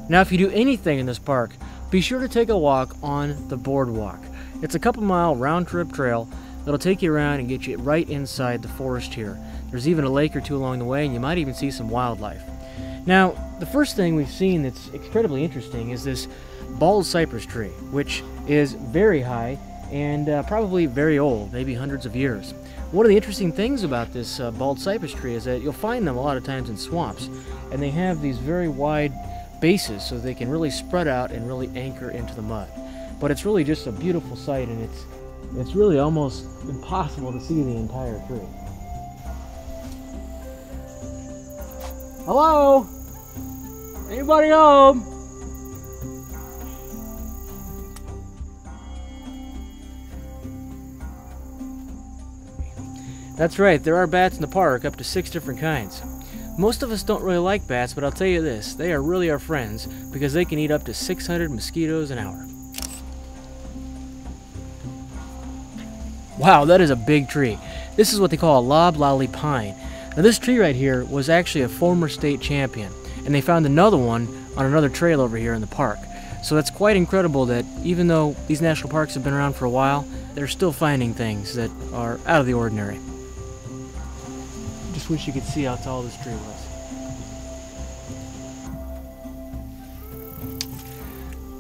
Now, if you do anything in this park, be sure to take a walk on the Boardwalk. It's a couple-mile round-trip trail that'll take you around and get you right inside the forest here. There's even a lake or two along the way, and you might even see some wildlife. Now, the first thing we've seen that's incredibly interesting is this bald cypress tree, which is very high and probably very old, maybe hundreds of years. One of the interesting things about this bald cypress tree is that you'll find them a lot of times in swamps, and they have these very wide bases so they can really spread out and really anchor into the mud. But it's really just a beautiful sight, and it's really almost impossible to see the entire tree. Hello? Anybody home? That's right, there are bats in the park, up to 6 different kinds. Most of us don't really like bats, but I'll tell you this, they are really our friends because they can eat up to 600 mosquitoes an hour. Wow, that is a big tree. This is what they call a loblolly pine. Now this tree right here was actually a former state champion, and they found another one on another trail over here in the park. So that's quite incredible that even though these national parks have been around for a while, they're still finding things that are out of the ordinary. Just wish you could see how tall this tree was.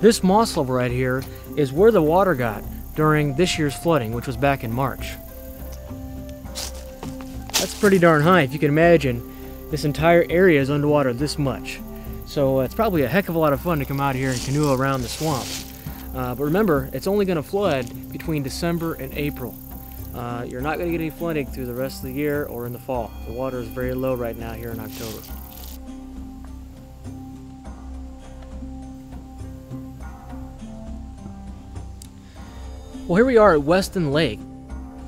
This moss level right here is where the water got during this year's flooding, which was back in March. That's pretty darn high. If you can imagine, this entire area is underwater this much. So it's probably a heck of a lot of fun to come out here and canoe around the swamp. But remember, it's only going to flood between December and April. You're not going to get any flooding through the rest of the year or in the fall. The water is very low right now here in October. Well, here we are at Weston Lake.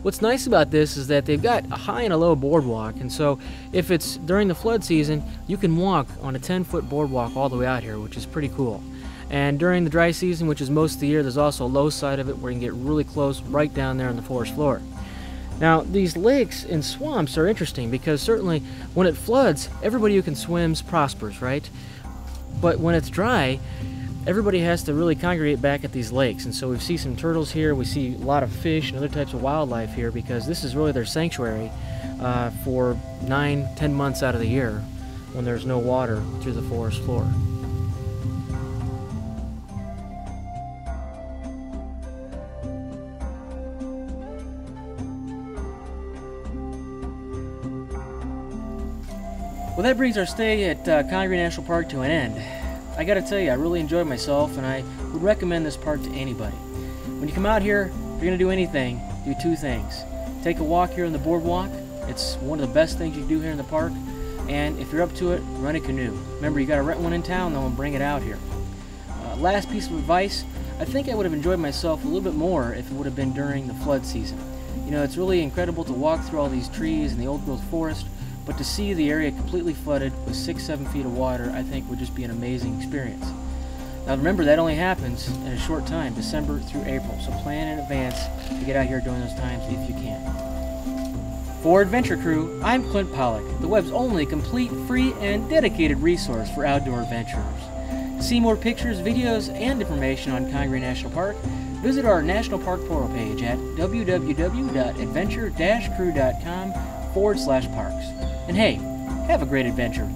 What's nice about this is that they've got a high and a low boardwalk, and so if it's during the flood season, you can walk on a 10-foot boardwalk all the way out here, which is pretty cool. And during the dry season, which is most of the year, there's also a low side of it where you can get really close right down there on the forest floor. Now, these lakes and swamps are interesting because certainly when it floods, everybody who can swim prospers, right? But when it's dry, everybody has to really congregate back at these lakes. And so we see some turtles here, we see a lot of fish and other types of wildlife here because this is really their sanctuary for 9-10 months out of the year when there's no water through the forest floor. Well, that brings our stay at Congaree National Park to an end. I gotta tell you, I really enjoyed myself, and I would recommend this park to anybody. When you come out here, if you're gonna do anything, do 2 things. Take a walk here on the boardwalk. It's one of the best things you can do here in the park. And if you're up to it, run a canoe. Remember, you gotta rent one in town though and bring it out here. Last piece of advice, I think I would have enjoyed myself a little bit more if it would have been during the flood season. You know, it's really incredible to walk through all these trees and the old growth forest, but to see the area completely flooded with 6-7 feet of water, I think would just be an amazing experience. Now remember, that only happens in a short time, December through April, so plan in advance to get out here during those times if you can. For Adventure Crew, I'm Clint Pollock, the web's only complete, free, and dedicated resource for outdoor adventurers. To see more pictures, videos, and information on Congaree National Park, visit our National Park portal page at www.adventure-crew.com/parks. And hey, have a great adventure.